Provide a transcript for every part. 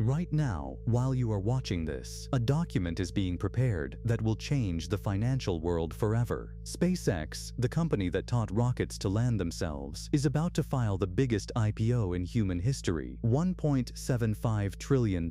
Right now, while you are watching this, a document is being prepared that will change the financial world forever. SpaceX, the company that taught rockets to land themselves, is about to file the biggest IPO in human history, $1.75 trillion.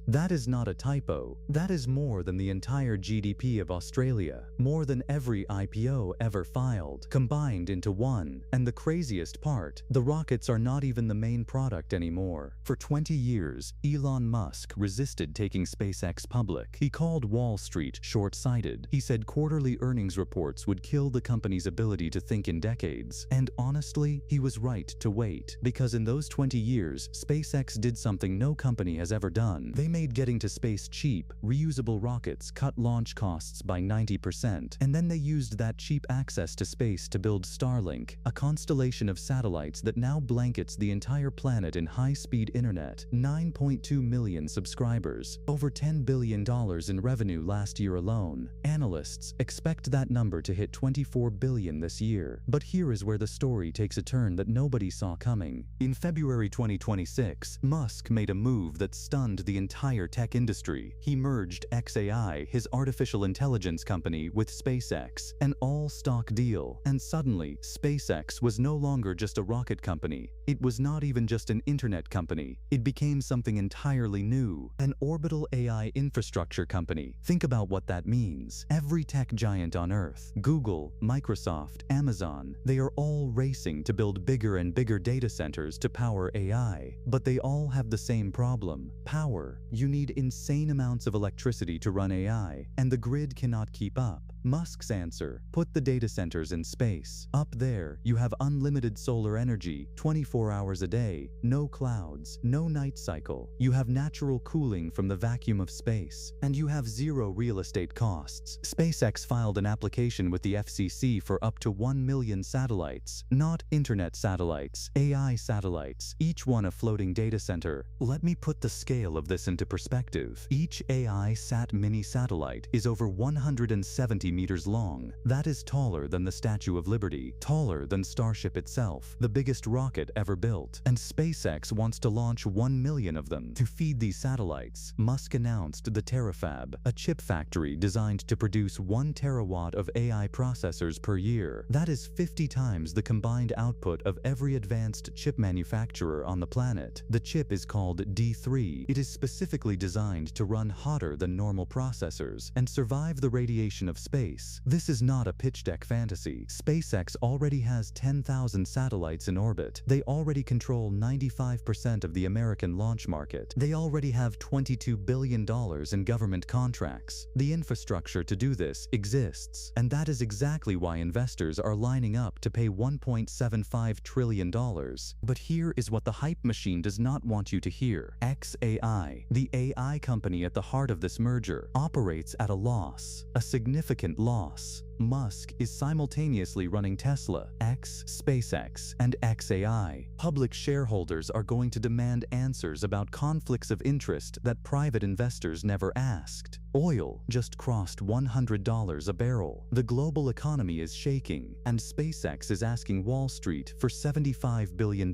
That is not a typo. That is more than the entire GDP of Australia, more than every IPO ever filed, combined into one. And the craziest part, the rockets are not even the main product anymore. For 20 years, Elon Musk resisted taking SpaceX public. He called Wall Street short-sighted. He said quarterly earnings reports would kill the company's ability to think in decades. And honestly, he was right to wait, because in those 20 years, SpaceX did something no company has ever done. They made getting to space cheap. Reusable rockets cut launch costs by 90%, and then they used that cheap access to space to build Starlink, a constellation of satellites that now blankets the entire planet in high-speed internet. 9.2 million subscribers, over $10 billion in revenue last year alone. Analysts expect that number to hit $24 billion this year. But here is where the story takes a turn that nobody saw coming. In February 2026, Musk made a move that stunned the entire tech industry. He merged xAI, his artificial intelligence company, with SpaceX, an all-stock deal. And suddenly, SpaceX was no longer just a rocket company. It was not even just an internet company. It became something entirely new, an orbital AI infrastructure company. Think about what that means. Every tech giant on Earth, Google, Microsoft, Amazon, they are all racing to build bigger and bigger data centers to power AI. But they all have the same problem: power. You need insane amounts of electricity to run AI, and the grid cannot keep up. Musk's answer: put the data centers in space. Up there, you have unlimited solar energy, 24 hours a day, no clouds, no night cycle. You have natural cooling from the vacuum of space, and you have zero real estate costs. SpaceX filed an application with the FCC for up to 1 million satellites, not internet satellites, AI satellites, each one a floating data center. Let me put the scale of this into perspective. Each AI sat mini satellite is over 170 meters long. That is taller than the Statue of Liberty, taller than Starship itself, the biggest rocket ever built. And SpaceX wants to launch 1 million of them. To feed these satellites, Musk announced the Terafab, a chip factory designed to produce 1 terawatt of AI processors per year. That is 50 times the combined output of every advanced chip manufacturer on the planet. The chip is called D3. It is specifically designed to run hotter than normal processors and survive the radiation of space. This is not a pitch deck fantasy. SpaceX already has 10,000 satellites in orbit. They already control 95% of the American launch market. They already have $22 billion in government contracts. The infrastructure to do this exists, and that is exactly why investors are lining up to pay $1.75 trillion. But here is what the hype machine does not want you to hear. xAI, the AI company at the heart of this merger, operates at a loss, a significant loss. Musk is simultaneously running Tesla, X, SpaceX, and xAI. Public shareholders are going to demand answers about conflicts of interest that private investors never asked. Oil just crossed $100 a barrel. The global economy is shaking, and SpaceX is asking Wall Street for $75 billion,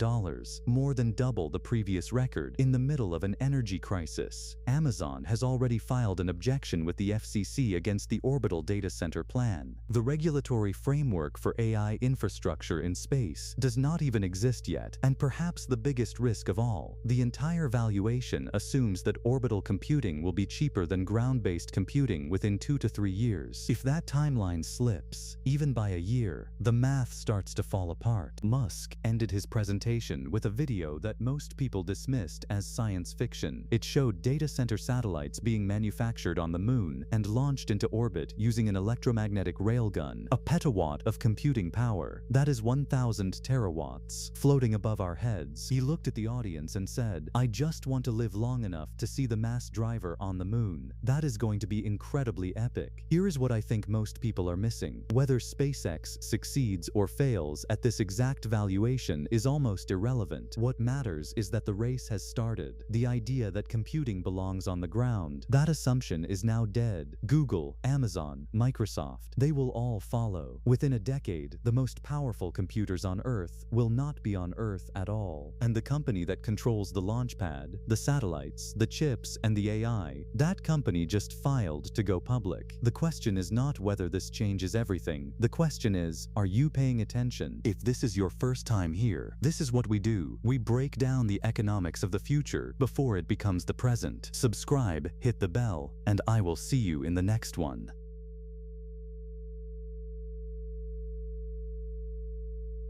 more than double the previous record, in the middle of an energy crisis. Amazon has already filed an objection with the FCC against the Orbital data center plan. The regulatory framework for AI infrastructure in space does not even exist yet, and perhaps the biggest risk of all, the entire valuation assumes that orbital computing will be cheaper than ground-based computing within 2 to 3 years. If that timeline slips, even by a year, the math starts to fall apart. Musk ended his presentation with a video that most people dismissed as science fiction. It showed data center satellites being manufactured on the moon and launched into orbit using an electromagnetic railgun, a petawatt of computing power. That is 1,000 terawatts, floating above our heads. He looked at the audience and said, "I just want to live long enough to see the mass driver on the moon. That is going to be incredibly epic. Here is what I think most people are missing. Whether SpaceX succeeds or fails at this exact valuation is almost irrelevant. What matters is that the race has started. The idea that computing belongs on the ground, that assumption is now dead. Google, Amazon, Microsoft, they will all follow. Within a decade, the most powerful computers on Earth will not be on Earth at all. And the company that controls the launch pad, the satellites, the chips, and the AI, that company just filed to go public. The question is not whether this changes everything. The question is, are you paying attention? If this is your first time here, this is what we do. We break down the economics of the future before it becomes the present. Subscribe, hit the bell, and I will see you in the next one.